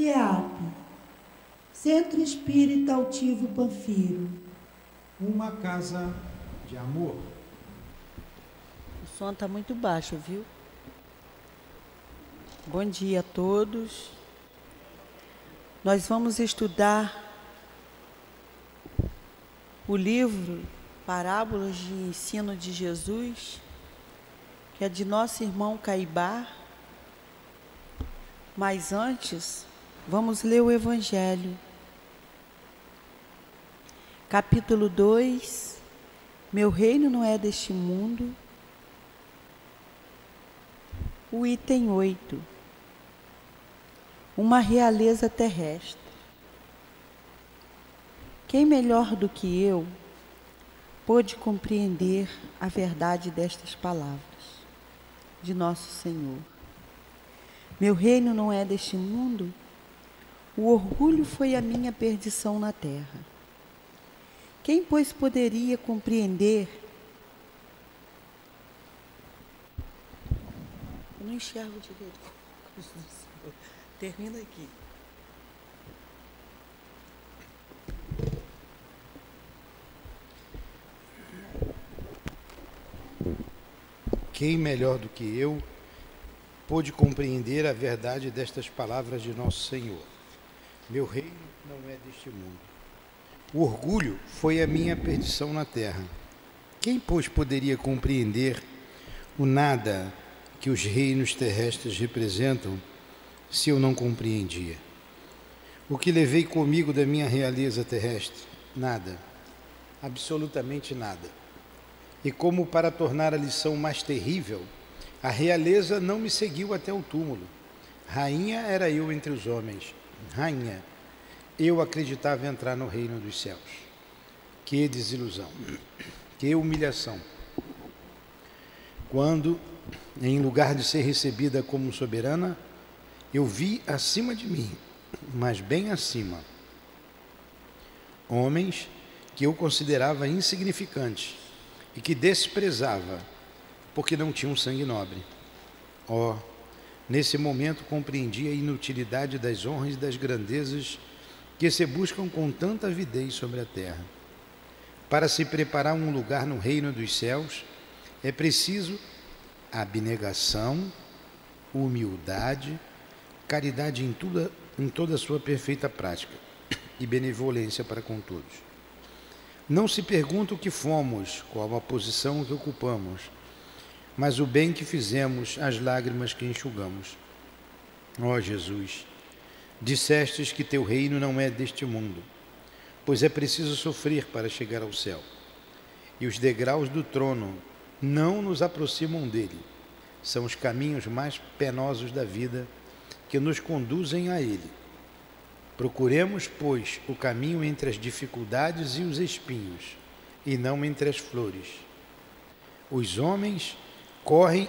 CEAP, Centro Espírita Altivo Panfiro. Uma casa de amor. O som está muito baixo, viu? Bom dia a todos. Nós vamos estudar o livro Parábolas de Ensino de Jesus, que é de nosso irmão Caibá. Mas antes, vamos ler o Evangelho. Capítulo 2, Meu reino não é deste mundo. O item 8, Uma realeza terrestre. Quem melhor do que eu pôde compreender a verdade destas palavras de nosso Senhor? Meu reino não é deste mundo. O orgulho foi a minha perdição na terra. Quem, pois, poderia compreender? Eu não enxergo direito. Termina aqui. Quem melhor do que eu pôde compreender a verdade destas palavras de nosso Senhor? Meu reino não é deste mundo. O orgulho foi a minha perdição na terra. Quem, pois, poderia compreender o nada que os reinos terrestres representam, se eu não compreendia? O que levei comigo da minha realeza terrestre? Nada. Absolutamente nada. E como para tornar a lição mais terrível, a realeza não me seguiu até o túmulo. Rainha era eu entre os homens. Rainha, eu acreditava entrar no reino dos céus. Que desilusão, que humilhação. Quando, em lugar de ser recebida como soberana, eu vi acima de mim, mas bem acima, homens que eu considerava insignificantes e que desprezava, porque não tinham sangue nobre. Oh, nesse momento compreendi a inutilidade das honras e das grandezas que se buscam com tanta avidez sobre a terra. Para se preparar um lugar no reino dos céus, é preciso abnegação, humildade, caridade em toda a sua perfeita prática e benevolência para com todos. Não se pergunta o que fomos, qual a posição que ocupamos, mas o bem que fizemos, as lágrimas que enxugamos. Ó Jesus, dissestes que teu reino não é deste mundo, pois é preciso sofrer para chegar ao céu. E os degraus do trono não nos aproximam dele. São os caminhos mais penosos da vida que nos conduzem a ele. Procuremos, pois, o caminho entre as dificuldades e os espinhos, e não entre as flores. Os homens correm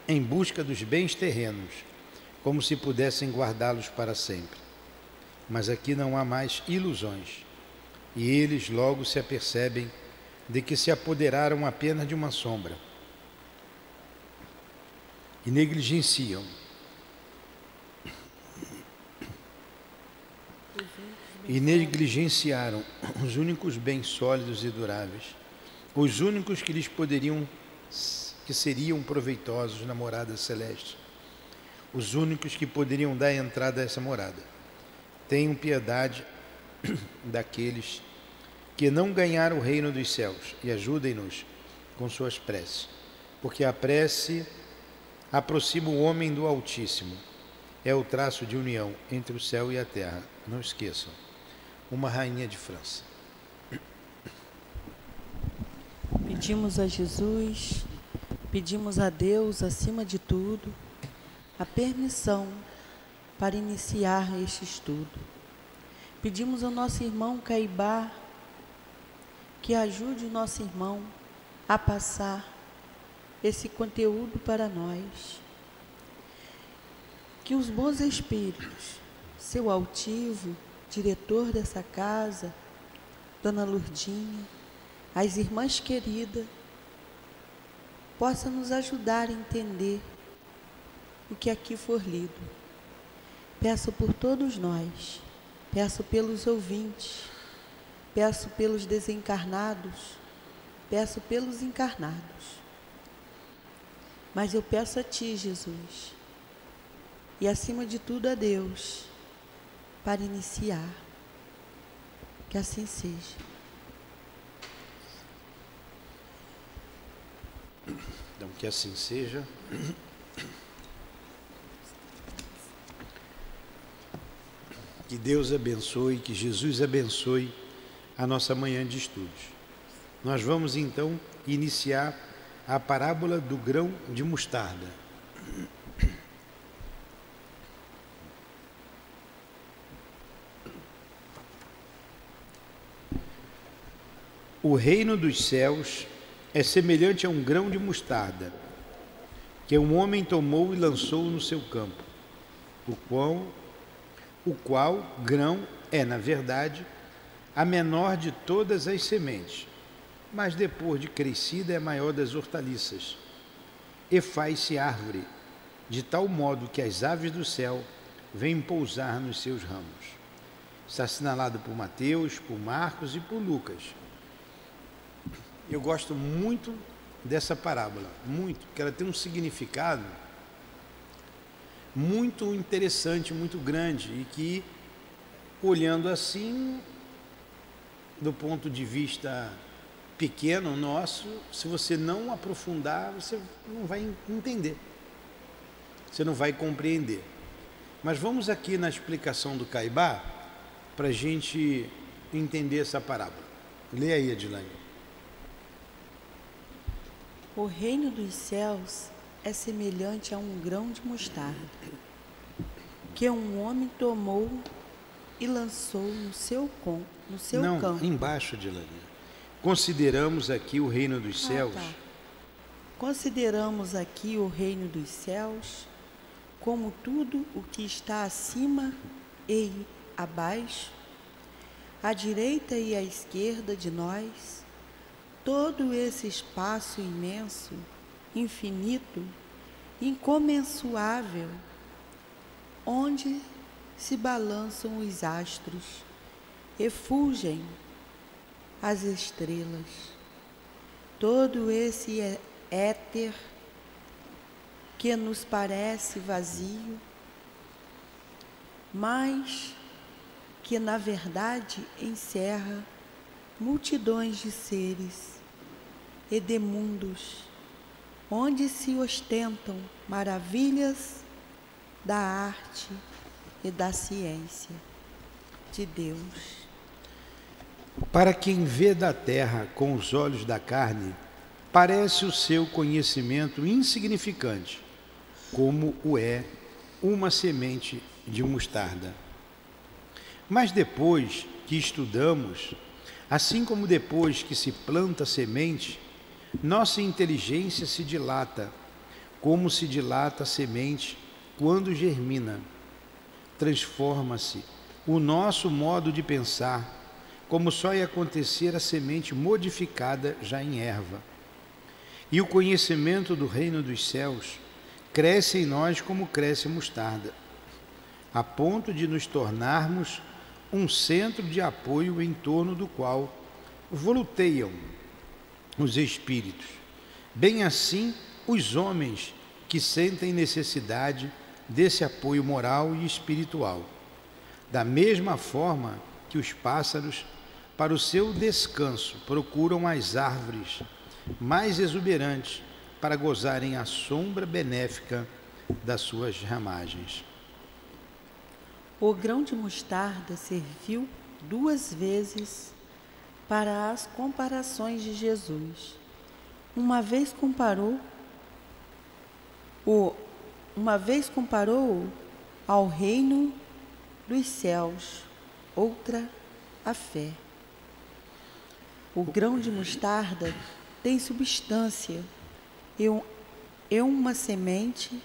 em busca dos bens terrenos, como se pudessem guardá-los para sempre. Mas aqui não há mais ilusões, e eles logo se apercebem de que se apoderaram apenas de uma sombra, e negligenciam negligenciaram os únicos bens sólidos e duráveis, os únicos que seriam proveitosos na morada celeste, os únicos que poderiam dar entrada a essa morada. Tenham piedade daqueles que não ganharam o reino dos céus e ajudem-nos com suas preces, porque a prece aproxima o homem do Altíssimo, é o traço de união entre o céu e a terra. Não esqueçam. Uma rainha de França. Pedimos a Jesus, pedimos a Deus, acima de tudo, a permissão para iniciar este estudo. Pedimos ao nosso irmão Caibá que ajude o nosso irmão a passar esse conteúdo para nós. Que os bons espíritos, seu altivo, diretor dessa casa, Dona Lourdinha, as irmãs queridas, possam nos ajudar a entender o que aqui for lido. Peço por todos nós, peço pelos ouvintes, peço pelos desencarnados, peço pelos encarnados. Mas eu peço a Ti, Jesus, e acima de tudo a Deus, para iniciar. Que assim seja. Então, que assim seja. Que Deus abençoe, que Jesus abençoe a nossa manhã de estudos. Nós vamos então iniciar a parábola do grão de mostarda. O reino dos céus é semelhante a um grão de mostarda, que um homem tomou e lançou no seu campo, o qual grão é, na verdade, a menor de todas as sementes, mas depois de crescida é a maior das hortaliças, e faz-se árvore, de tal modo que as aves do céu vêm pousar nos seus ramos. Está assinalado por Mateus, por Marcos e por Lucas. Eu gosto muito dessa parábola, muito, porque ela tem um significado muito interessante, muito grande, e que, olhando assim, do ponto de vista pequeno nosso, se você não aprofundar, você não vai entender, você não vai compreender. Mas vamos aqui na explicação do Caibá, para a gente entender essa parábola. Lê aí, Adilane. O reino dos céus é semelhante a um grão de mostarda, que um homem tomou e lançou no seu campo. Não, embaixo, Adilane. Consideramos aqui o reino dos céus. Consideramos aqui o reino dos céus como tudo o que está acima e abaixo, à direita e à esquerda de nós, todo esse espaço imenso, infinito, incomensurável, onde se balançam os astros e fulgem as estrelas. Todo esse éter que nos parece vazio, mas que na verdade encerra multidões de seres e de mundos, onde se ostentam maravilhas da arte e da ciência de Deus. Para quem vê da terra com os olhos da carne, parece o seu conhecimento insignificante, como o é uma semente de mostarda. Mas depois que estudamos, assim como depois que se planta semente, nossa inteligência se dilata, como se dilata a semente quando germina. Transforma-se o nosso modo de pensar, como só ia acontecer a semente modificada já em erva. E o conhecimento do reino dos céus cresce em nós como cresce a mostarda, a ponto de nos tornarmos um centro de apoio em torno do qual voluteiam os espíritos, bem assim os homens que sentem necessidade desse apoio moral e espiritual, da mesma forma que os pássaros, para o seu descanso, procuram as árvores mais exuberantes para gozarem a sombra benéfica das suas ramagens. O grão de mostarda serviu 2 vezes para as comparações de Jesus. Uma vez comparou ao reino dos céus, outra a fé. O grão de mostarda tem substância e uma semente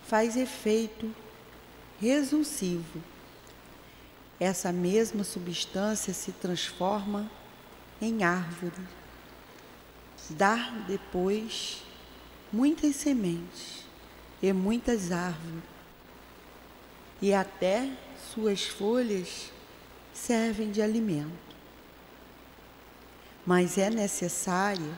faz efeito revulsivo. Essa mesma substância se transforma em árvore, dá depois muitas sementes e muitas árvores, e até suas folhas servem de alimento. Mas é necessária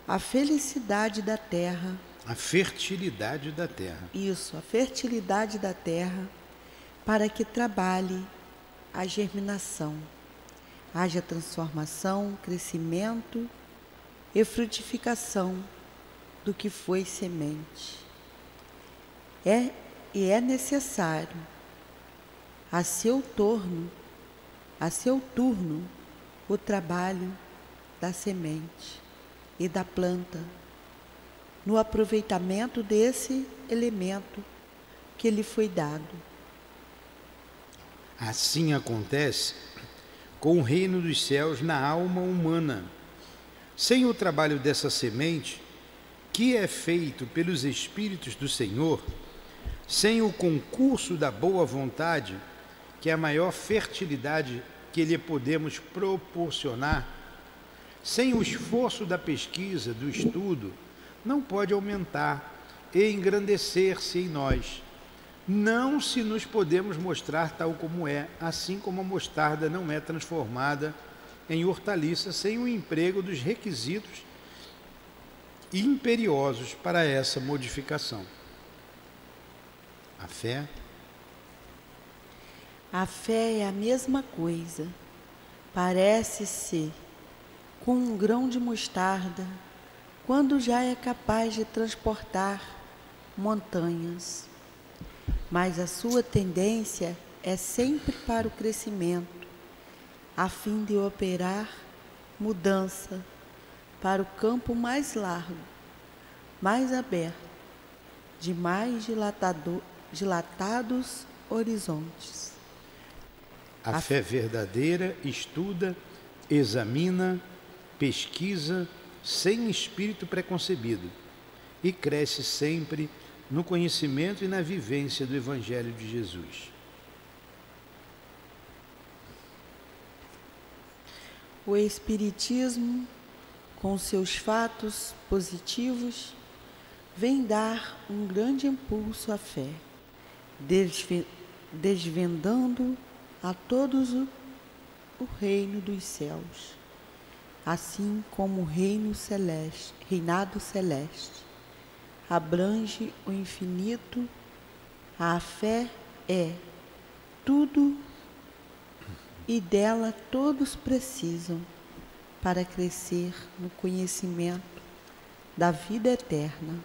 a felicidade da terra. A fertilidade da terra. Isso, a fertilidade da terra, para que trabalhe a germinação, haja transformação, crescimento e frutificação do que foi semente. E é necessário, a seu turno, o trabalho da semente e da planta, no aproveitamento desse elemento que lhe foi dado. Assim acontece com o reino dos céus na alma humana. Sem o trabalho dessa semente, que é feito pelos Espíritos do Senhor, sem o concurso da boa vontade, que é a maior fertilidade que lhe podemos proporcionar, sem o esforço da pesquisa, do estudo, não pode aumentar e engrandecer-se em nós. Não se nos podemos mostrar tal como é, assim como a mostarda não é transformada em hortaliça sem o emprego dos requisitos imperiosos para essa modificação. A fé? A fé é a mesma coisa. Parece-se com um grão de mostarda, quando já é capaz de transportar montanhas. Mas a sua tendência é sempre para o crescimento, a fim de operar mudança para o campo mais largo, mais aberto, de mais dilatados horizontes. A fé verdadeira estuda, examina, pesquisa, sem espírito preconcebido, e cresce sempre no conhecimento e na vivência do Evangelho de Jesus. O Espiritismo, com seus fatos positivos, vem dar um grande impulso à fé, desvendando a todos o reino dos céus, assim como o reinado celeste abrange o infinito. A fé é tudo e dela todos precisam para crescer no conhecimento da vida eterna.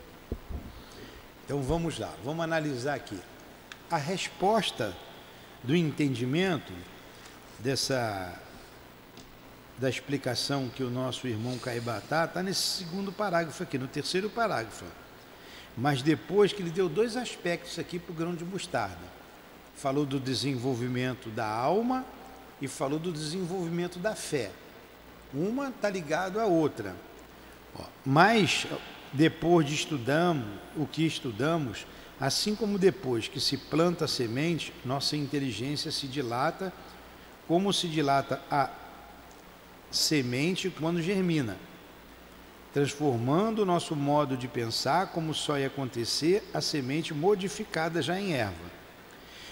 Então vamos lá, vamos analisar aqui. A resposta do entendimento da explicação que o nosso irmão Caibatá está nesse segundo parágrafo aqui, no terceiro parágrafo. Mas depois que ele deu dois aspectos aqui para o grão de mostarda. Falou do desenvolvimento da alma e falou do desenvolvimento da fé. Uma está ligada à outra. Mas depois de estudarmos o que estudamos, assim como depois que se planta a semente, nossa inteligência se dilata, como se dilata a semente quando germina, transformando o nosso modo de pensar, como só ia acontecer a semente modificada já em erva.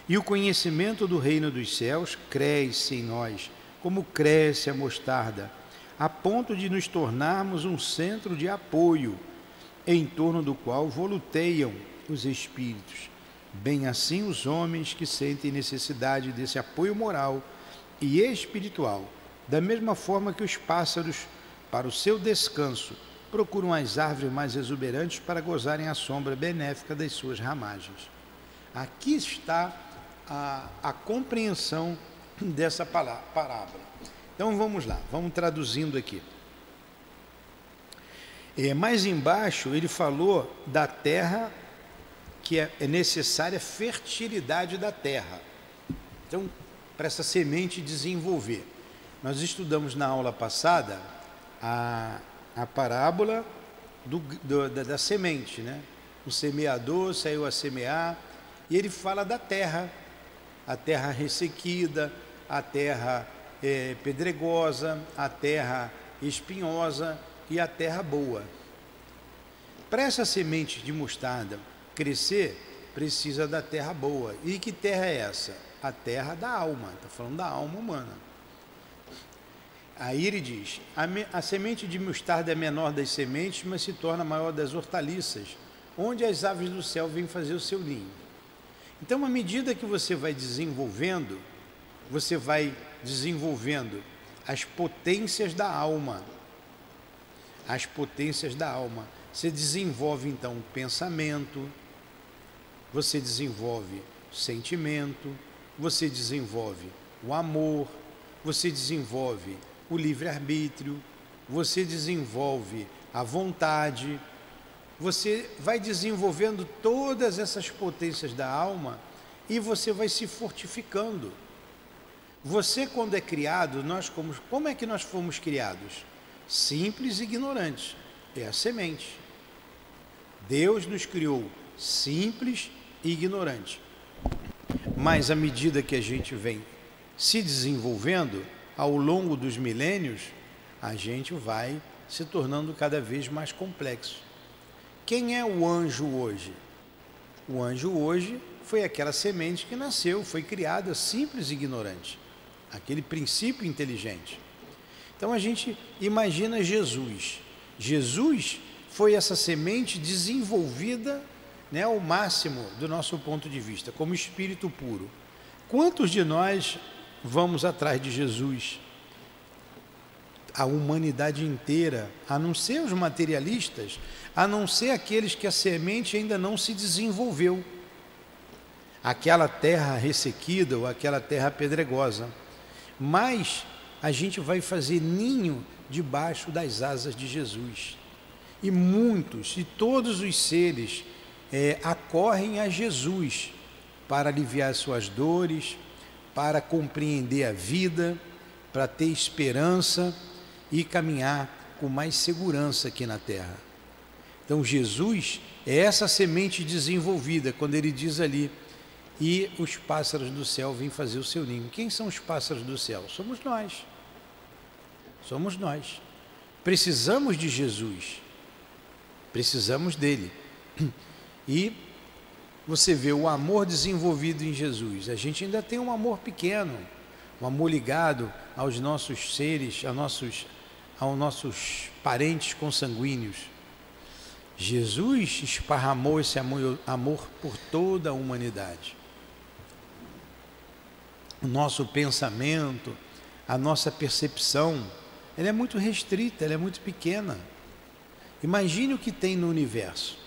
E o conhecimento do reino dos céus cresce em nós, como cresce a mostarda, a ponto de nos tornarmos um centro de apoio, em torno do qual voluteiam os espíritos. Bem assim os homens que sentem necessidade desse apoio moral e espiritual, da mesma forma que os pássaros, para o seu descanso, procuram as árvores mais exuberantes para gozarem a sombra benéfica das suas ramagens. Aqui está a compreensão dessa parábola. Então vamos lá, vamos traduzindo aqui. Mais embaixo ele falou da terra, que é necessária fertilidade da terra. Então, para essa semente desenvolver. Nós estudamos na aula passada a parábola da semente, né? O semeador saiu a semear e ele fala da terra, a terra ressequida, a terra pedregosa, a terra espinhosa e a terra boa. Para essa semente de mostarda crescer, precisa da terra boa. E que terra é essa? A terra da alma, está falando da alma humana. Aí ele diz, a semente de mostarda é menor das sementes, mas se torna maior das hortaliças, onde as aves do céu vêm fazer o seu ninho. Então, à medida que você vai desenvolvendo as potências da alma. As potências da alma. Você desenvolve, então, o pensamento, você desenvolve o sentimento, você desenvolve o amor, você desenvolve o livre-arbítrio, você desenvolve a vontade, você vai desenvolvendo todas essas potências da alma e você vai se fortificando. Você, quando é criado, como é que nós fomos criados? Simples e ignorantes. É a semente. Deus nos criou simples e ignorantes. Mas à medida que a gente vem se desenvolvendo, ao longo dos milênios, a gente vai se tornando cada vez mais complexo. Quem é o anjo hoje? O anjo hoje foi aquela semente que nasceu, foi criada simples e ignorante. Aquele princípio inteligente. Então a gente imagina Jesus. Jesus foi essa semente desenvolvida, né, ao máximo do nosso ponto de vista, como espírito puro. Quantos de nós vamos atrás de Jesus? A humanidade inteira, a não ser os materialistas, a não ser aqueles que a semente ainda não se desenvolveu. Aquela terra ressequida ou aquela terra pedregosa. Mas a gente vai fazer ninho debaixo das asas de Jesus. E muitos, e todos os seres acorrem a Jesus para aliviar suas dores, para compreender a vida, para ter esperança e caminhar com mais segurança aqui na terra. Então Jesus é essa semente desenvolvida, quando ele diz ali, e os pássaros do céu vêm fazer o seu ninho. Quem são os pássaros do céu? Somos nós. Somos nós. Precisamos de Jesus. Precisamos dele. E você vê o amor desenvolvido em Jesus. A gente ainda tem um amor pequeno, um amor ligado aos nossos seres, aos nossos parentes consanguíneos. Jesus esparramou esse amor por toda a humanidade. O nosso pensamento, a nossa percepção, ela é muito restrita, ela é muito pequena. Imagine o que tem no universo.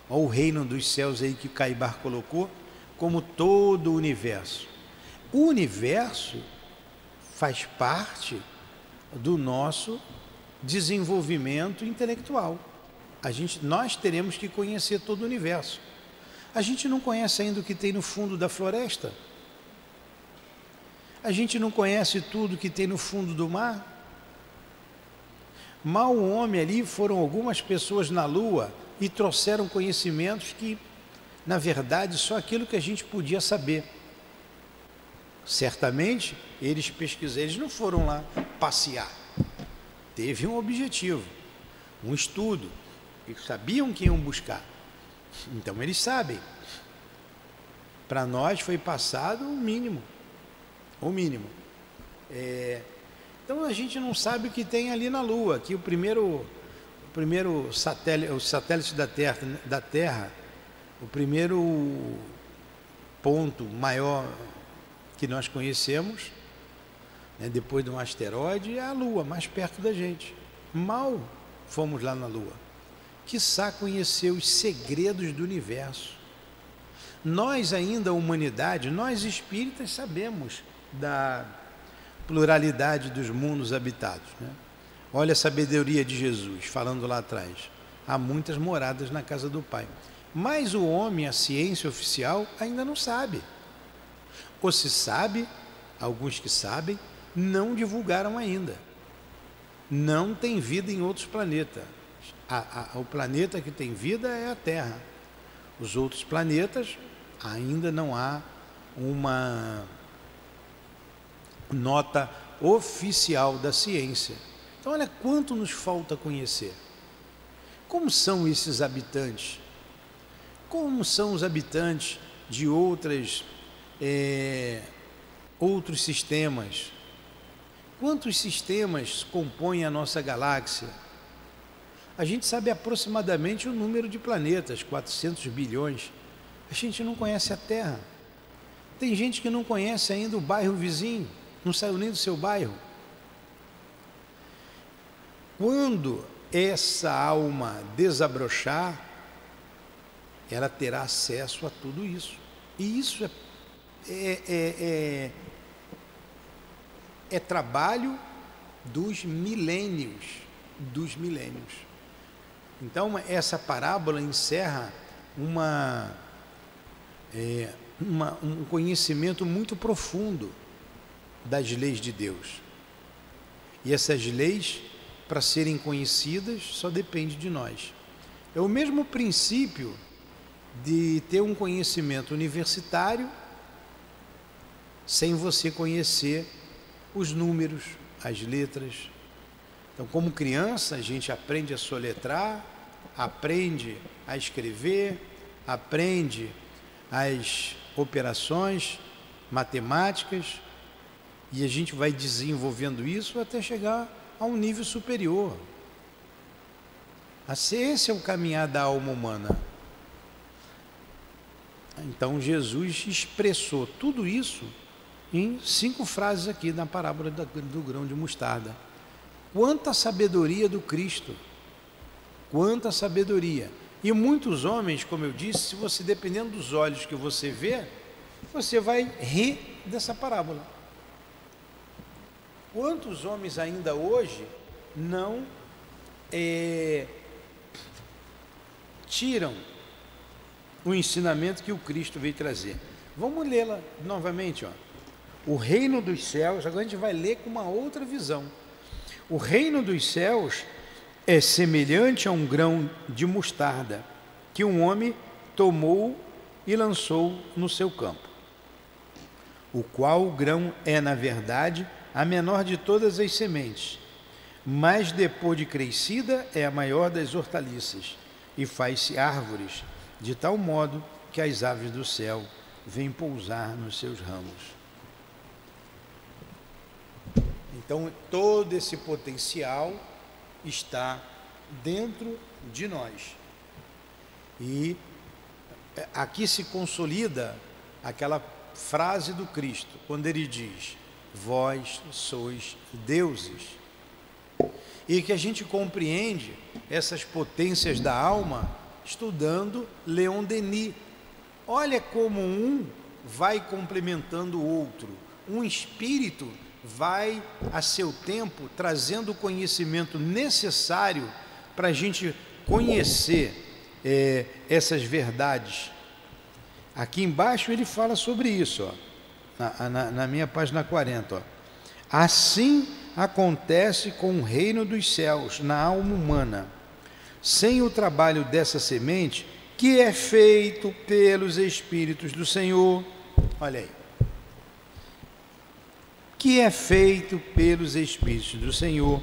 Olha o reino dos céus aí que Caibar colocou, como todo o universo. O universo faz parte do nosso desenvolvimento intelectual. Nós teremos que conhecer todo o universo. A gente não conhece ainda o que tem no fundo da floresta. A gente não conhece tudo que tem no fundo do mar. Mal o homem ali, foram algumas pessoas na Lua e trouxeram conhecimentos que, na verdade, só aquilo que a gente podia saber. Certamente, eles pesquisaram, eles não foram lá passear. Teve um objetivo, um estudo. Eles sabiam que iam buscar. Então, eles sabem. Para nós foi passado o mínimo. O mínimo. Então, a gente não sabe o que tem ali na Lua. Que o primeiro satélite, os satélites da Terra, o primeiro ponto maior que nós conhecemos, né, depois de um asteroide, é a Lua, mais perto da gente. Mal fomos lá na Lua. Quiçá conhecer os segredos do universo. Nós ainda, a humanidade, nós espíritas, sabemos da pluralidade dos mundos habitados, né? Olha a sabedoria de Jesus, falando lá atrás. Há muitas moradas na casa do Pai. Mas o homem, a ciência oficial, ainda não sabe. Ou se sabe, alguns que sabem, não divulgaram ainda. Não tem vida em outros planetas. O planeta que tem vida é a Terra. Os outros planetas ainda não há uma nota oficial da ciência. Então olha quanto nos falta conhecer. Como são esses habitantes? como são os habitantes de outros sistemas. Quantos sistemas compõem a nossa galáxia? A gente sabe aproximadamente o número de planetas, 400 bilhões. A gente não conhece a Terra. Tem gente que não conhece ainda o bairro vizinho, não saiu nem do seu bairro. Quando essa alma desabrochar, ela terá acesso a tudo isso. E isso é trabalho dos milênios. Então, essa parábola encerra um conhecimento muito profundo das leis de Deus. E essas leis, para serem conhecidas, só depende de nós. É o mesmo princípio de ter um conhecimento universitário sem você conhecer os números, as letras. Então, como criança, a gente aprende a soletrar, aprende a escrever, aprende as operações matemáticas, e a gente vai desenvolvendo isso até chegar a um nível superior. Esse é o caminhar da alma humana. Então Jesus expressou tudo isso em 5 frases aqui na parábola do grão de mostarda. Quanta sabedoria do Cristo! Quanta sabedoria! E muitos homens, como eu disse, se você, dependendo dos olhos que você vê, você vai rir dessa parábola. Quantos homens ainda hoje não tiram o ensinamento que o Cristo veio trazer? Vamos lê-la novamente, ó. O reino dos céus, agora a gente vai ler com uma outra visão. O reino dos céus é semelhante a um grão de mostarda que um homem tomou e lançou no seu campo, o qual o grão é, na verdade, a menor de todas as sementes, mas depois de crescida é a maior das hortaliças, e faz-se árvores, de tal modo que as aves do céu vêm pousar nos seus ramos. Então, todo esse potencial está dentro de nós. E aqui se consolida aquela frase do Cristo, quando ele diz: vós sois deuses. E que a gente compreende essas potências da alma estudando Leon Denis. Olha como um vai complementando o outro. Um espírito vai, a seu tempo, trazendo o conhecimento necessário para a gente conhecer essas verdades. Aqui embaixo ele fala sobre isso, ó, na minha página 40. Ó. Assim acontece com o reino dos céus na alma humana. Sem o trabalho dessa semente, que é feito pelos Espíritos do Senhor, olha aí, que é feito pelos Espíritos do Senhor,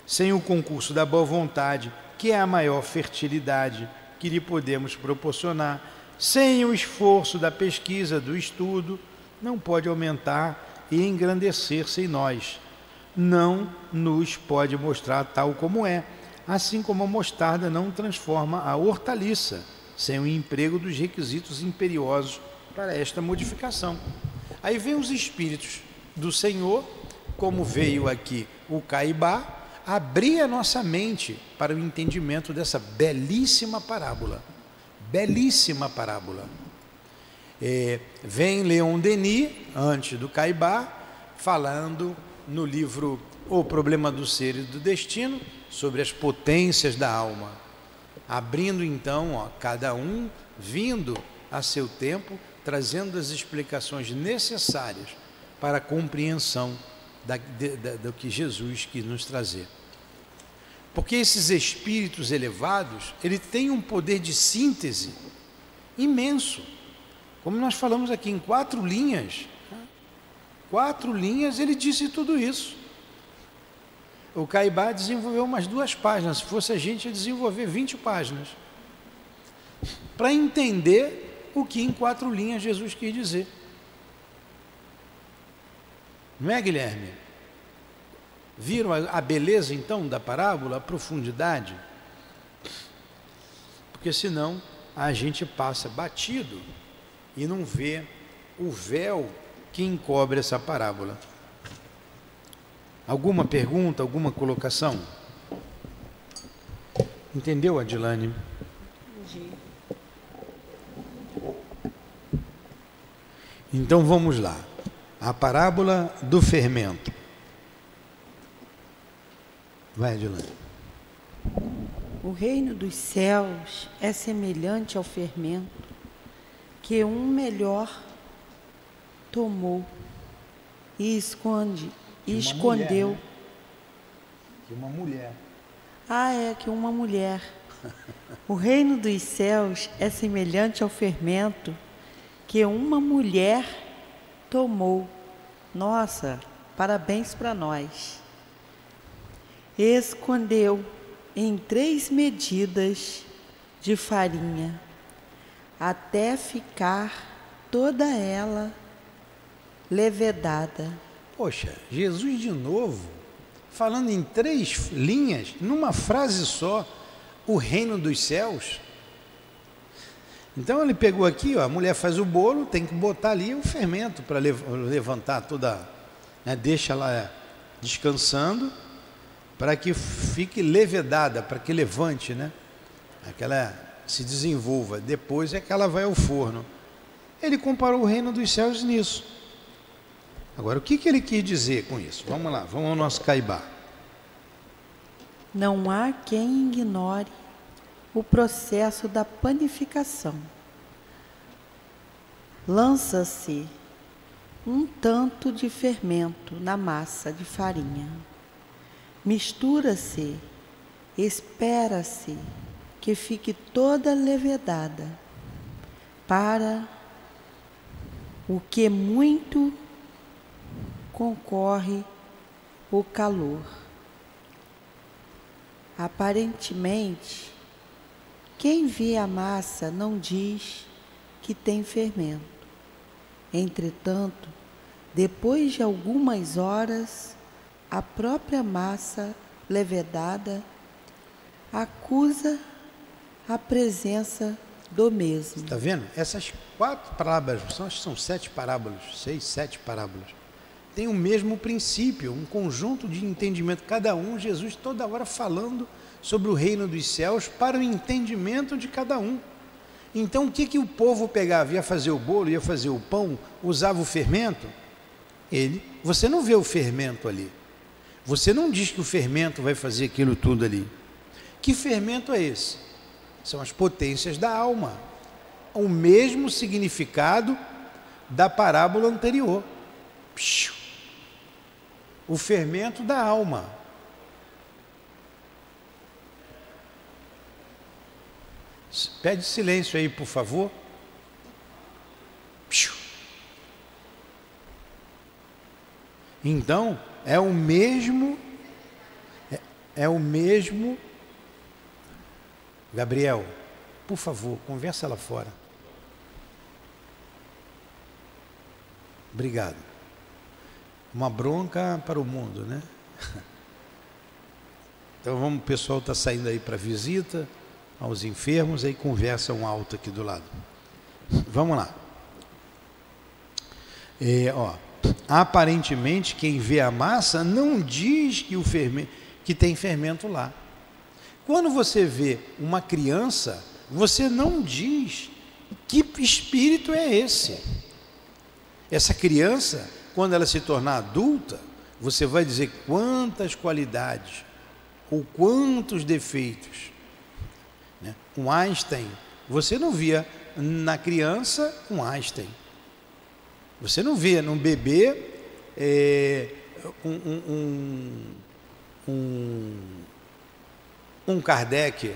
sem o concurso da boa vontade, que é a maior fertilidade que lhe podemos proporcionar, sem o esforço da pesquisa, do estudo, não pode aumentar e engrandecer-se em nós, não nos pode mostrar tal como é, assim como a mostarda não transforma a hortaliça, sem o emprego dos requisitos imperiosos para esta modificação. Aí vem os Espíritos do Senhor, como veio aqui o Caibá, abrir a nossa mente para o entendimento dessa belíssima parábola. Belíssima parábola. Vem Leon Denis, antes do Caibá, falando no livro O Problema do Ser e do Destino, sobre as potências da alma. Abrindo então, ó, cada um vindo a seu tempo, trazendo as explicações necessárias para a compreensão do que Jesus quis nos trazer. Porque esses espíritos elevados, ele tem um poder de síntese imenso. Como nós falamos aqui, em 4 linhas. 4 linhas ele disse tudo isso. O Caibá desenvolveu umas 2 páginas. Se fosse a gente, ia desenvolver 20 páginas. para entender o que em 4 linhas Jesus quis dizer. Não é, Guilherme? Viram a beleza então da parábola, a profundidade? Porque senão a gente passa batido e não vê o véu que encobre essa parábola. Alguma pergunta, alguma colocação? Entendeu, Adilane? Entendi. Então vamos lá. A parábola do fermento. Vai, Adilane. O reino dos céus é semelhante ao fermento que um melhor tomou e escondeu. Mulher, né? Que uma mulher. Que uma mulher. O reino dos céus é semelhante ao fermento que uma mulher tomou. Nossa, parabéns para nós. Escondeu em 3 medidas de farinha, até ficar toda ela levedada. Poxa, Jesus de novo, falando em 3 linhas, numa frase só, o reino dos céus. Então ele pegou aqui, ó, a mulher faz o bolo, tem que botar ali o fermento para levantar toda, né, deixa ela descansando, para que fique levedada, para que levante, né? Aquela se desenvolva. Depois é que ela vai ao forno. Ele comparou o reino dos céus nisso. Agora, o que ele quis dizer com isso? Vamos lá, vamos ao nosso Caibá. Não há quem ignore o processo da panificação. Lança-se um tanto de fermento na massa de farinha. Mistura-se, espera-se que fique toda levedada, para o que muito concorre o calor. Aparentemente, quem vê a massa não diz que tem fermento. Entretanto, depois de algumas horas, a própria massa levedada acusa a presença do mesmo. Está vendo? Essas 4 parábolas, acho que são 7 parábolas, 6, 7 parábolas, tem o mesmo princípio, um conjunto de entendimento, cada um, Jesus toda hora falando sobre o reino dos céus para o entendimento de cada um. Então o que o povo pegava? Ia fazer o bolo, ia fazer o pão, usava o fermento? Você não vê o fermento ali. Você não diz que o fermento vai fazer aquilo tudo ali. Que fermento é esse? São as potências da alma. O mesmo significado da parábola anterior. O fermento da alma. Pede silêncio aí, por favor. Então, é o mesmo. Gabriel, por favor, conversa lá fora. Obrigado. Uma bronca para o mundo, né? Então vamos, o pessoal está saindo aí para visita aos enfermos, aí conversam alto aqui do lado. Vamos lá. Aparentemente quem vê a massa não diz que que tem fermento lá. Quando você vê uma criança, você não diz que espírito é esse. Essa criança, quando ela se tornar adulta, você vai dizer quantas qualidades ou quantos defeitos. Né? Um Einstein, você não via na criança um Einstein. Você não via num bebê um Kardec.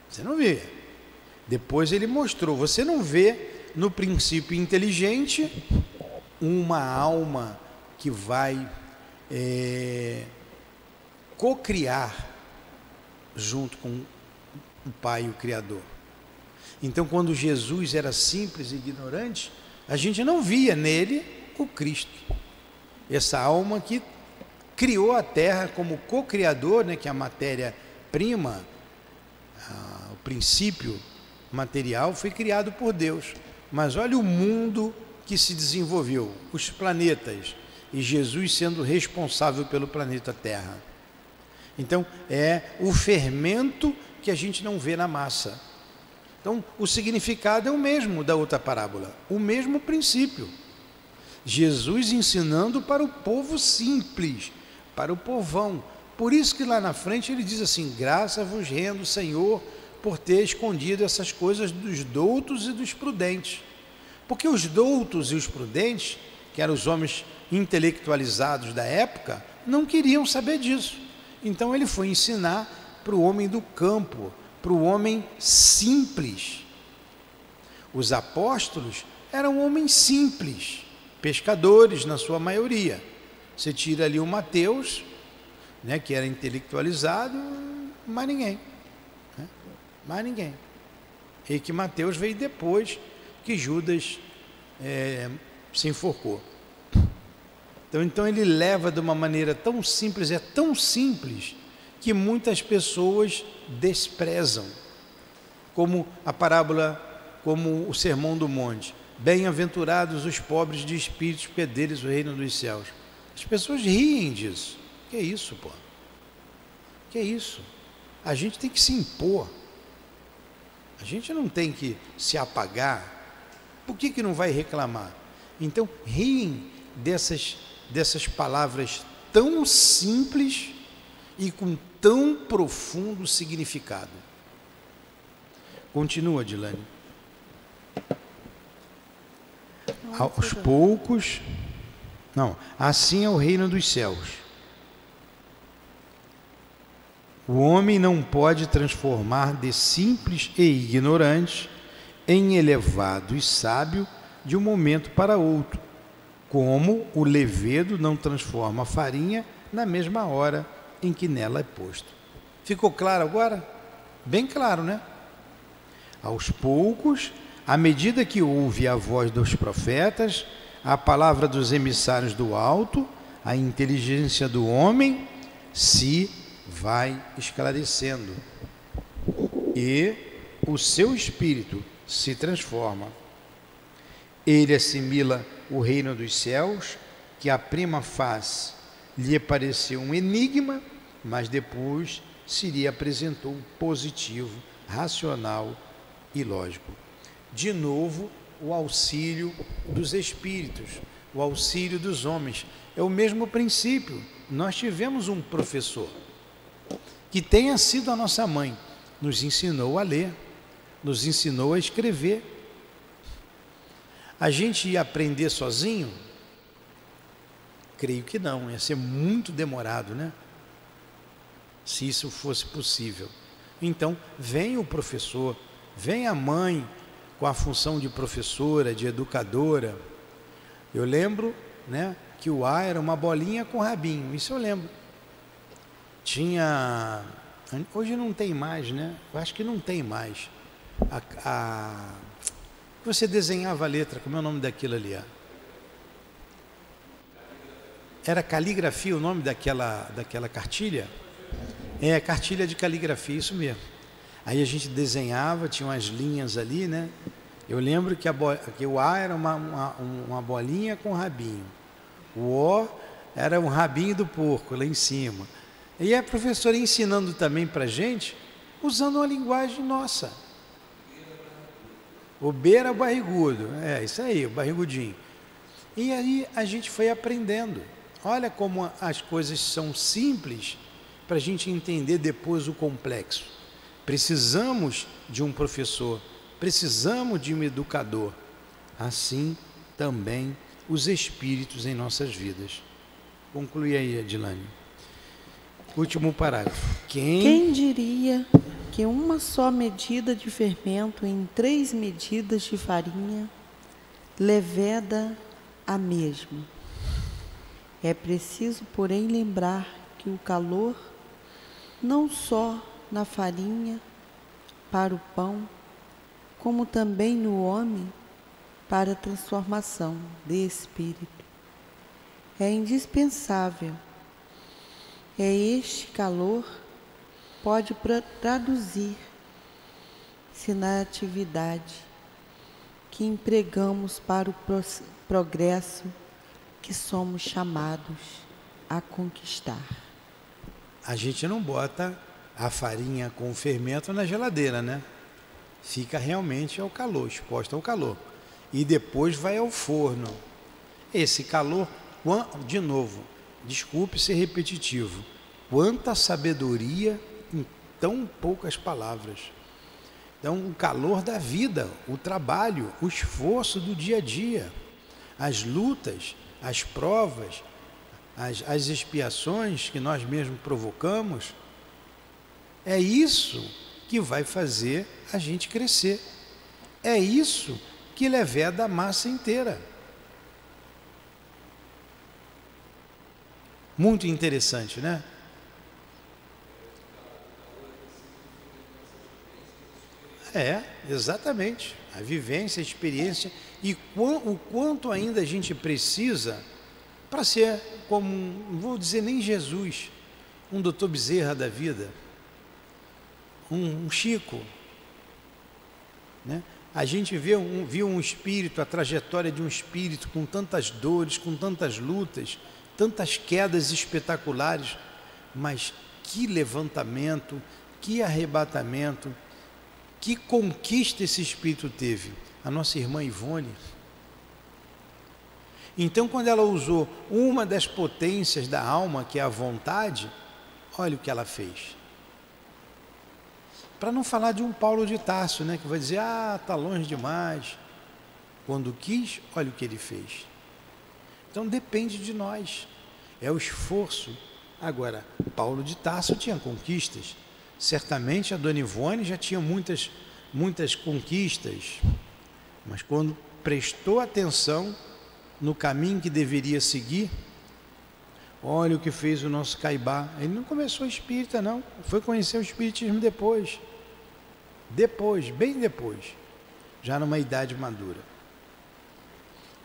Você não vê. Depois ele mostrou. Você não vê no princípio inteligente uma alma que vai cocriar junto com o Pai, o Criador. Então, quando Jesus era simples e ignorante, a gente não via nele o Cristo, essa alma que criou a terra como co-criador, né, que é a matéria-prima, o princípio material foi criado por Deus. Mas olha o mundo que se desenvolveu, os planetas, e Jesus sendo responsável pelo planeta Terra. Então, é o fermento que a gente não vê na massa. Então, o significado é o mesmo da outra parábola, o mesmo princípio. Jesus ensinando para o povo simples, para o povão. Por isso que lá na frente ele diz assim: graças vos rendo, Senhor, por ter escondido essas coisas dos doutos e dos prudentes. Porque os doutos e os prudentes, que eram os homens intelectualizados da época, não queriam saber disso. Então ele foi ensinar para o homem do campo, para o homem simples. Os apóstolos eram homens simples, pescadores na sua maioria. Você tira ali o Mateus, né, que era intelectualizado, mais ninguém. Né? Mais ninguém. E que Mateus veio depois que Judas se enforcou. Então ele leva de uma maneira tão simples, é tão simples, que muitas pessoas desprezam, como a parábola, como o Sermão do Monte. Bem-aventurados os pobres de espírito, porque é deles o reino dos céus. As pessoas riem disso. Que é isso, pô? Que é isso? A gente tem que se impor. A gente não tem que se apagar. Por que não vai reclamar? Então, riem dessas palavras tão simples e com tão profundo significado. Continua, Dilane. Aos poucos, assim é o reino dos céus. O homem não pode transformar de simples e ignorante em elevado e sábio de um momento para outro, como o levedo não transforma a farinha na mesma hora em que nela é posto. Ficou claro agora? Bem claro, né? Aos poucos, à medida que ouve a voz dos profetas, a palavra dos emissários do alto, a inteligência do homem se vai esclarecendo e o seu espírito se transforma. Ele assimila o reino dos céus, que à prima face lhe pareceu um enigma, mas depois se lhe apresentou positivo, racional e lógico. De novo, o auxílio dos espíritos, o auxílio dos homens. É o mesmo princípio. Nós tivemos um professor que tenha sido a nossa mãe, nos ensinou a ler, nos ensinou a escrever. A gente ia aprender sozinho? Creio que não, ia ser muito demorado, né? Se isso fosse possível. Então, vem o professor, vem a mãe com a função de professora, de educadora. Eu lembro, né, que o A era uma bolinha com rabinho, isso eu lembro. Tinha... Hoje não tem mais, né? Eu acho que não tem mais. Você desenhava a letra, como é o nome daquilo ali? Era caligrafia o nome daquela cartilha? É, cartilha de caligrafia, isso mesmo. Aí a gente desenhava, tinha umas linhas ali, né? Eu lembro que o A era uma bolinha com rabinho. O O era um rabinho do porco, lá em cima. E a professora ensinando também para a gente, usando uma linguagem nossa. O B era barrigudo, isso aí, o barrigudinho. E aí a gente foi aprendendo. Olha como as coisas são simples para a gente entender depois o complexo. Precisamos de um professor, precisamos de um educador. Assim também os espíritos em nossas vidas. Conclui aí, Adilane. Último parágrafo. Quem diria que uma só medida de fermento em 3 medidas de farinha leveda a mesma? É preciso, porém, lembrar que o calor, não só na farinha para o pão, como também no homem para a transformação de espírito. É indispensável. É este calor pode traduzir-se na atividade que empregamos para o progresso que somos chamados a conquistar. A gente não bota a farinha com fermento na geladeira, né? Fica realmente ao calor, exposta ao calor. E depois vai ao forno. Esse calor, de novo, desculpe ser repetitivo, quanta sabedoria em tão poucas palavras. Então, o calor da vida, o trabalho, o esforço do dia a dia, as lutas, as provas, as expiações que nós mesmos provocamos, é isso que vai fazer a gente crescer. É isso que leveda a massa inteira. Muito interessante, né? É, exatamente. A vivência, a experiência e o quanto ainda a gente precisa para ser como, não vou dizer nem Jesus, um Dr. Bezerra da vida, um Chico, né? A gente viu um espírito, a trajetória de um espírito com tantas dores, com tantas lutas, tantas quedas espetaculares, mas que levantamento, que arrebatamento, que conquista esse espírito teve. A nossa irmã Ivone. Então, quando ela usou uma das potências da alma, que é a vontade, olha o que ela fez. Para não falar de um Paulo de Tarso, né, que vai dizer, está longe demais. Quando quis, olha o que ele fez. Então depende de nós, é o esforço. Agora, Paulo de Tarso tinha conquistas, certamente a Dona Ivone já tinha muitas conquistas, mas quando prestou atenção no caminho que deveria seguir, olha o que fez o nosso Caibá. Ele não começou espírita não, foi conhecer o espiritismo depois, bem depois, já numa idade madura.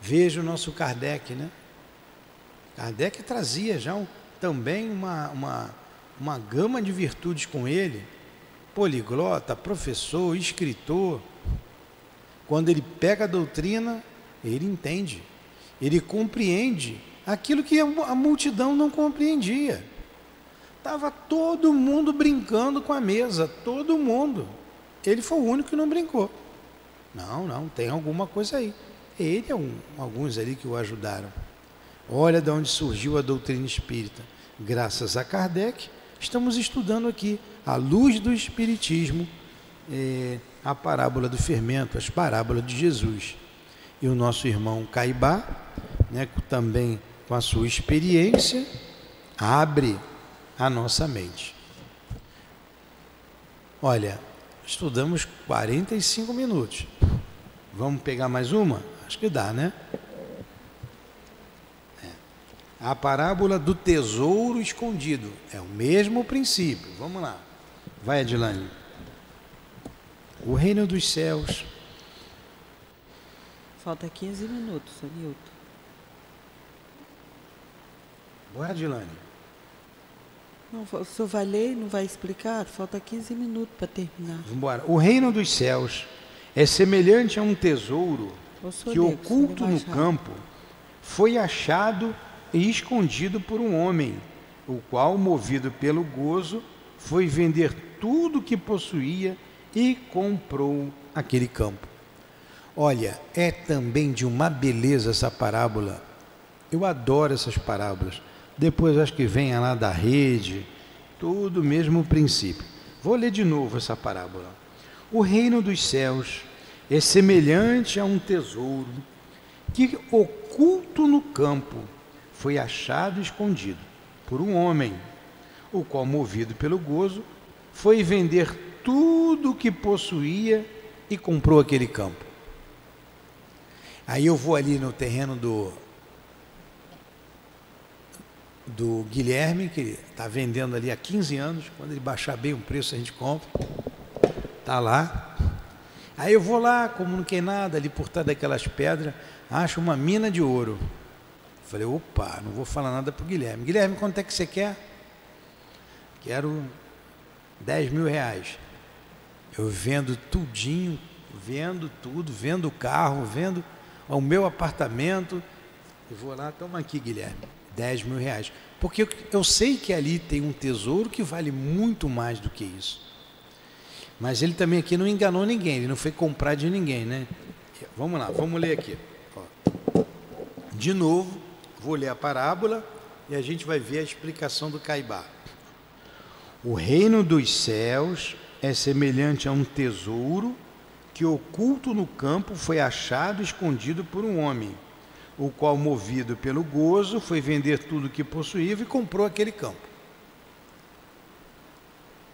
Veja o nosso Kardec, né? Kardec trazia já também uma gama de virtudes com ele, poliglota, professor, escritor. Quando ele pega a doutrina, ele entende, ele compreende aquilo que a multidão não compreendia. Estava todo mundo brincando com a mesa, todo mundo. Ele foi o único que não brincou. Não, tem alguma coisa aí. Ele é alguns ali que o ajudaram. Olha de onde surgiu a doutrina espírita. Graças a Kardec, estamos estudando aqui, à luz do Espiritismo, a parábola do fermento, as parábolas de Jesus. E o nosso irmão Caibá, né, também com a sua experiência, abre a nossa mente. Olha, estudamos 45 minutos. Vamos pegar mais uma? Acho que dá, né? A parábola do tesouro escondido. É o mesmo princípio. Vamos lá. Vai, Adilane. O reino dos céus. Falta 15 minutos, Anilton. Bora, Adilane. Não, o senhor vai ler e não vai explicar? Falta 15 minutos para terminar. Vamos embora. O reino dos céus é semelhante a um tesouro que, oculto no campo, foi achado e escondido por um homem, o qual, movido pelo gozo, foi vender tudo o que possuía e comprou aquele campo. Olha, é também de uma beleza essa parábola. Eu adoro essas parábolas. Depois acho que vem lá da rede, tudo o mesmo princípio. Vou ler de novo essa parábola. O reino dos céus é semelhante a um tesouro que, oculto no campo, foi achado e escondido por um homem, o qual, movido pelo gozo, foi vender tudo o que possuía e comprou aquele campo. Aí eu vou ali no terreno do Guilherme, que está vendendo ali há 15 anos, quando ele baixar bem o preço a gente compra, está lá, Aí eu vou lá, como não quer nada, ali por trás daquelas pedras, acho uma mina de ouro. Falei, opa, não vou falar nada para o Guilherme. Guilherme, quanto é que você quer? Quero 10 mil reais. Eu vendo tudinho, vendo tudo, vendo o carro, vendo o meu apartamento. Eu vou lá, toma aqui, Guilherme, 10 mil reais. Porque eu sei que ali tem um tesouro que vale muito mais do que isso. Mas ele também aqui não enganou ninguém, ele não foi comprar de ninguém, né? Vamos lá, vamos ler aqui. Ó. De novo, vou ler a parábola e a gente vai ver a explicação do Caibá. O reino dos céus é semelhante a um tesouro que, oculto no campo, foi achado e escondido por um homem, o qual, movido pelo gozo, foi vender tudo o que possuía e comprou aquele campo.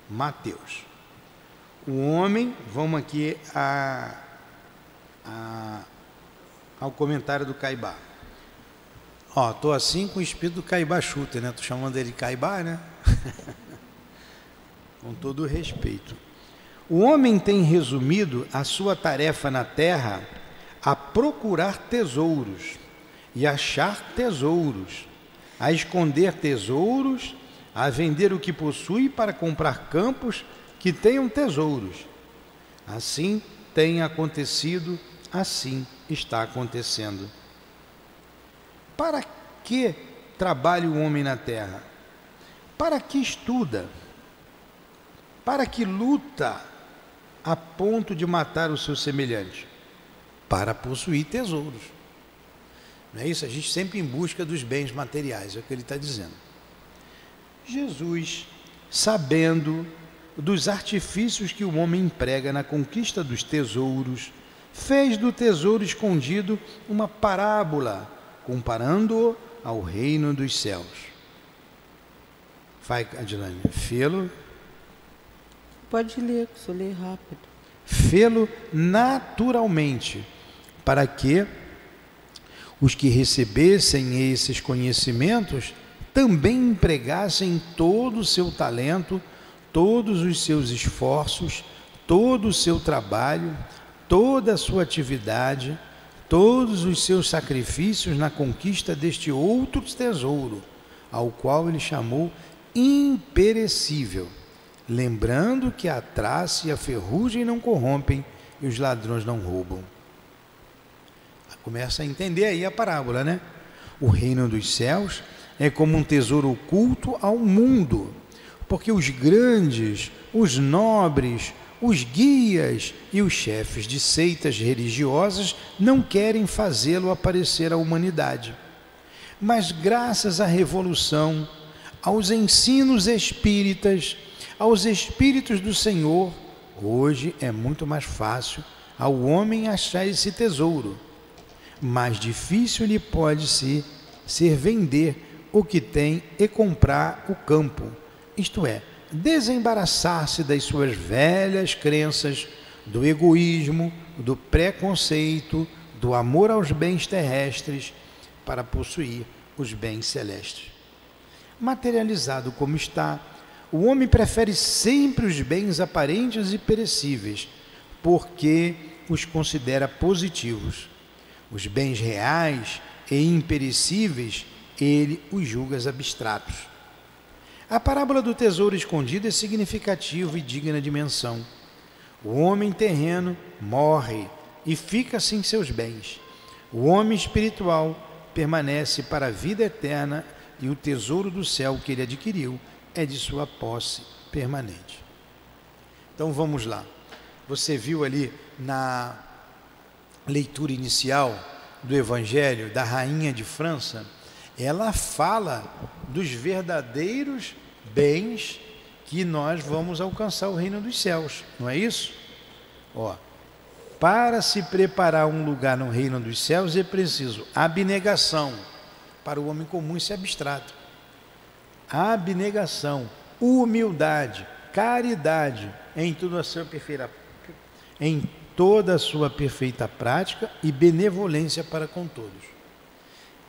Mateus. O homem, vamos aqui ao comentário do Caibá. Ó, estou assim com o espírito do Caibá Shooter, né? Estou chamando ele de Caibá, né? Com todo o respeito. O homem tem resumido a sua tarefa na terra a procurar tesouros e achar tesouros, a esconder tesouros, a vender o que possui para comprar campos que tenham tesouros. Assim tem acontecido, assim está acontecendo. Para que trabalha o homem na terra? Para que estuda? Para que luta a ponto de matar o seu semelhante? Para possuir tesouros. Não é isso? A gente sempre em busca dos bens materiais, é o que ele está dizendo. Jesus, sabendo dos artifícios que o homem emprega na conquista dos tesouros, fez do tesouro escondido uma parábola, comparando-o ao reino dos céus. Vai, Adilane, fê-lo. Pode ler, que se eu ler rápido. Fê-lo naturalmente, para que os que recebessem esses conhecimentos também empregassem todo o seu talento, todos os seus esforços, todo o seu trabalho, toda a sua atividade, todos os seus sacrifícios na conquista deste outro tesouro, ao qual ele chamou imperecível, lembrando que a traça e a ferrugem não corrompem e os ladrões não roubam. Começa a entender aí a parábola, né? O reino dos céus é como um tesouro oculto ao mundo, porque os grandes, os nobres, os guias e os chefes de seitas religiosas não querem fazê-lo aparecer à humanidade. Mas graças à revolução, aos ensinos espíritas, aos espíritos do Senhor, hoje é muito mais fácil ao homem achar esse tesouro. Mais difícil lhe pode ser vender o que tem e comprar o campo, isto é, desembaraçar-se das suas velhas crenças, do egoísmo, do preconceito, do amor aos bens terrestres, para possuir os bens celestes. Materializado como está, o homem prefere sempre os bens aparentes e perecíveis, porque os considera positivos. Os bens reais e imperecíveis, ele os julga abstratos. A parábola do tesouro escondido é significativa e digna de menção. O homem terreno morre e fica sem seus bens. O homem espiritual permanece para a vida eterna e o tesouro do céu que ele adquiriu é de sua posse permanente. Então vamos lá. Você viu ali na leitura inicial do Evangelho da Rainha de França, ela fala dos verdadeiros bens que nós vamos alcançar o reino dos céus, não é isso? Ó, para se preparar um lugar no reino dos céus é preciso abnegação. Para o homem comum isso é abstrato. Abnegação, humildade, caridade em toda a sua perfeita prática e benevolência para com todos.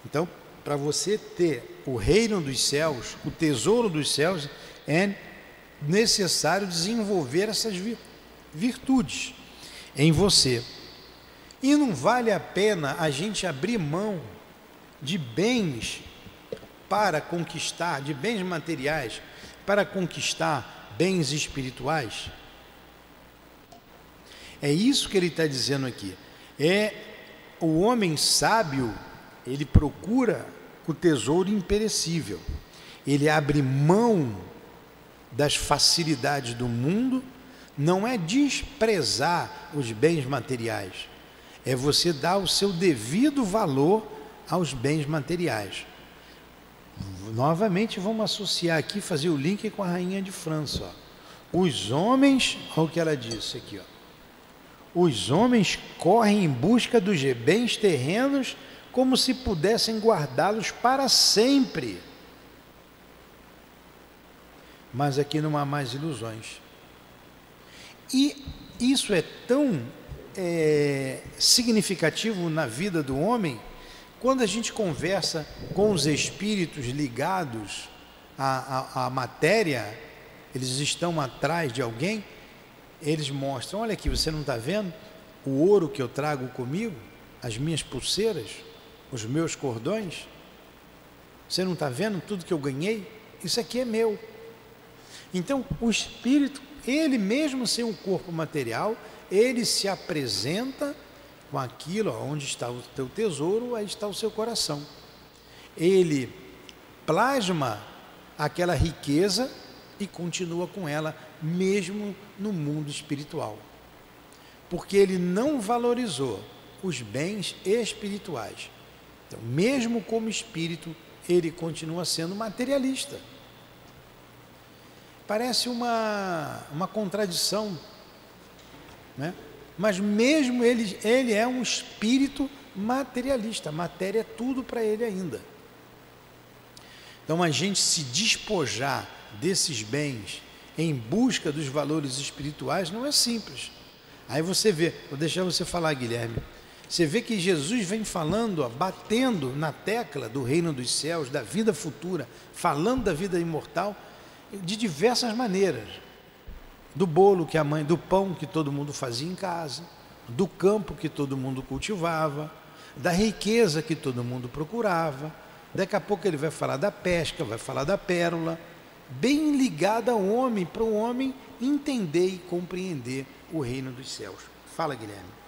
Então, para você ter o reino dos céus, o tesouro dos céus, é necessário desenvolver essas virtudes. em você. E não vale a pena a gente abrir mão de bens para conquistar, de bens materiais, para conquistar bens espirituais? É isso que ele está dizendo aqui. O homem sábio, ele procura o tesouro imperecível. Ele abre mão das facilidades do mundo, não é desprezar os bens materiais, é você dar o seu devido valor aos bens materiais. Novamente vamos associar aqui, fazer o link com a rainha de França. Ó. Os homens, olha o que ela disse aqui, ó. Os homens correm em busca dos bens terrenos como se pudessem guardá-los para sempre. Mas aqui não há mais ilusões. E isso é tão significativo na vida do homem, quando a gente conversa com os espíritos ligados à matéria, eles estão atrás de alguém, eles mostram, olha aqui, você não está vendo o ouro que eu trago comigo, as minhas pulseiras, os meus cordões? Você não está vendo tudo que eu ganhei? Isso aqui é meu. Então, o espírito, ele mesmo sem um corpo material, ele se apresenta com aquilo, onde está o teu tesouro, aí está o seu coração. Ele plasma aquela riqueza e continua com ela, mesmo no mundo espiritual. Porque ele não valorizou os bens espirituais. Então, mesmo como espírito, ele continua sendo materialista. Parece uma contradição, né? Mas mesmo ele é um espírito materialista, a matéria é tudo para ele ainda. Então a gente se despojar desses bens em busca dos valores espirituais não é simples. Aí você vê, vou deixar você falar, Guilherme, você vê que Jesus vem falando, ó, batendo na tecla do reino dos céus, da vida futura, falando da vida imortal, de diversas maneiras. Do bolo que a mãe, do pão que todo mundo fazia em casa, do campo que todo mundo cultivava, da riqueza que todo mundo procurava. Daqui a pouco ele vai falar da pesca, vai falar da pérola, bem ligada ao homem, para o homem entender e compreender o reino dos céus. Fala, Guilherme.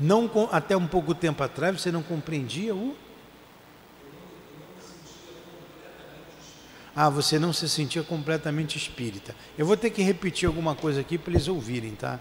Não, até um pouco tempo atrás você não compreendia o... você não se sentia completamente espírita. Eu vou ter que repetir alguma coisa aqui para eles ouvirem, tá?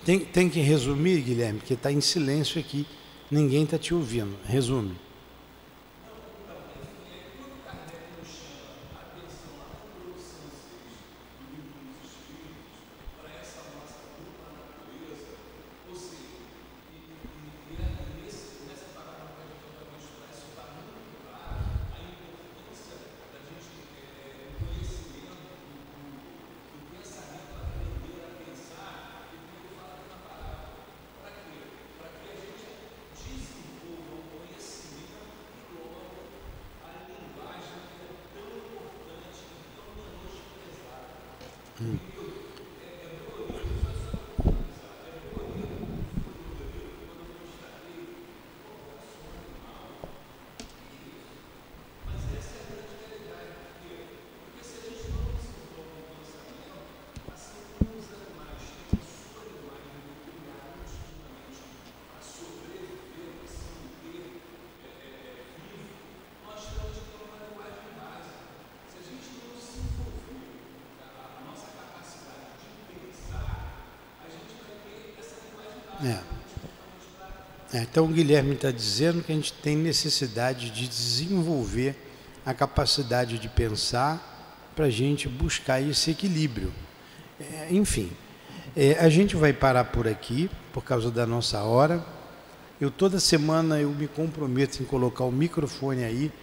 Tem que resumir, Guilherme, porque está em silêncio aqui, ninguém está te ouvindo. Resume. Então o Guilherme está dizendo que a gente tem necessidade de desenvolver a capacidade de pensar para a gente buscar esse equilíbrio. Enfim, a gente vai parar por aqui por causa da nossa hora. Toda semana eu me comprometo em colocar o microfone aí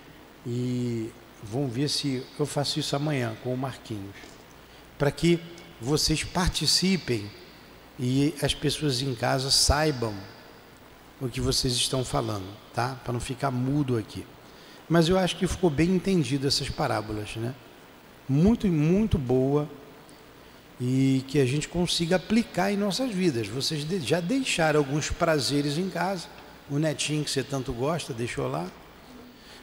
e vamos ver se eu faço isso amanhã com o Marquinhos, para que vocês participem e as pessoas em casa saibam o que vocês estão falando, tá? Para não ficar mudo aqui. Mas eu acho que ficou bem entendido essas parábolas, né? Muito, muito boa, e que a gente consiga aplicar em nossas vidas. Vocês já deixaram alguns prazeres em casa. O netinho que você tanto gosta deixou lá.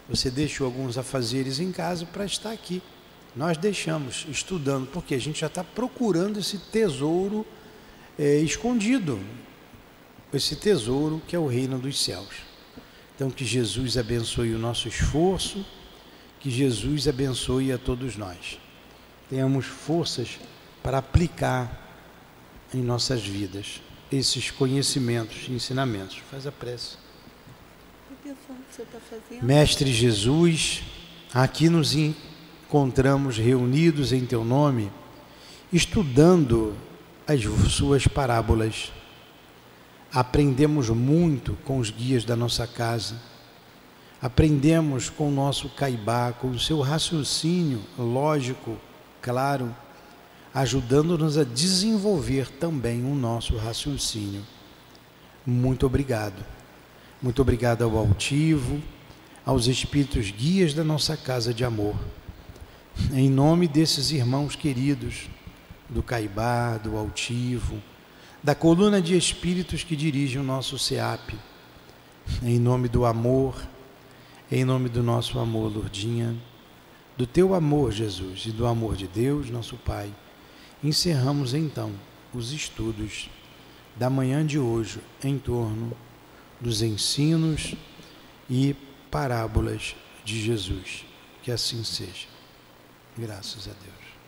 Você deixou alguns afazeres em casa para estar aqui. Nós deixamos estudando, porque a gente já está procurando esse tesouro escondido. Esse tesouro que é o reino dos céus. Então que Jesus abençoe o nosso esforço, que Jesus abençoe a todos nós. Tenhamos forças para aplicar em nossas vidas esses conhecimentos e ensinamentos. Faz a prece. Mestre Jesus, aqui nos encontramos reunidos em Teu nome, estudando as Suas parábolas. Aprendemos muito com os guias da nossa casa, aprendemos com o nosso Caibá, com o seu raciocínio lógico, claro, ajudando-nos a desenvolver também o nosso raciocínio. Muito obrigado. Muito obrigado ao altivo, aos espíritos guias da nossa casa de amor. Em nome desses irmãos queridos, do Caibá, do altivo, da coluna de espíritos que dirigem o nosso SEAP, em nome do amor, em nome do nosso amor, Lourdinha, do Teu amor, Jesus, e do amor de Deus, nosso Pai, encerramos então os estudos da manhã de hoje em torno dos ensinos e parábolas de Jesus. Que assim seja. Graças a Deus.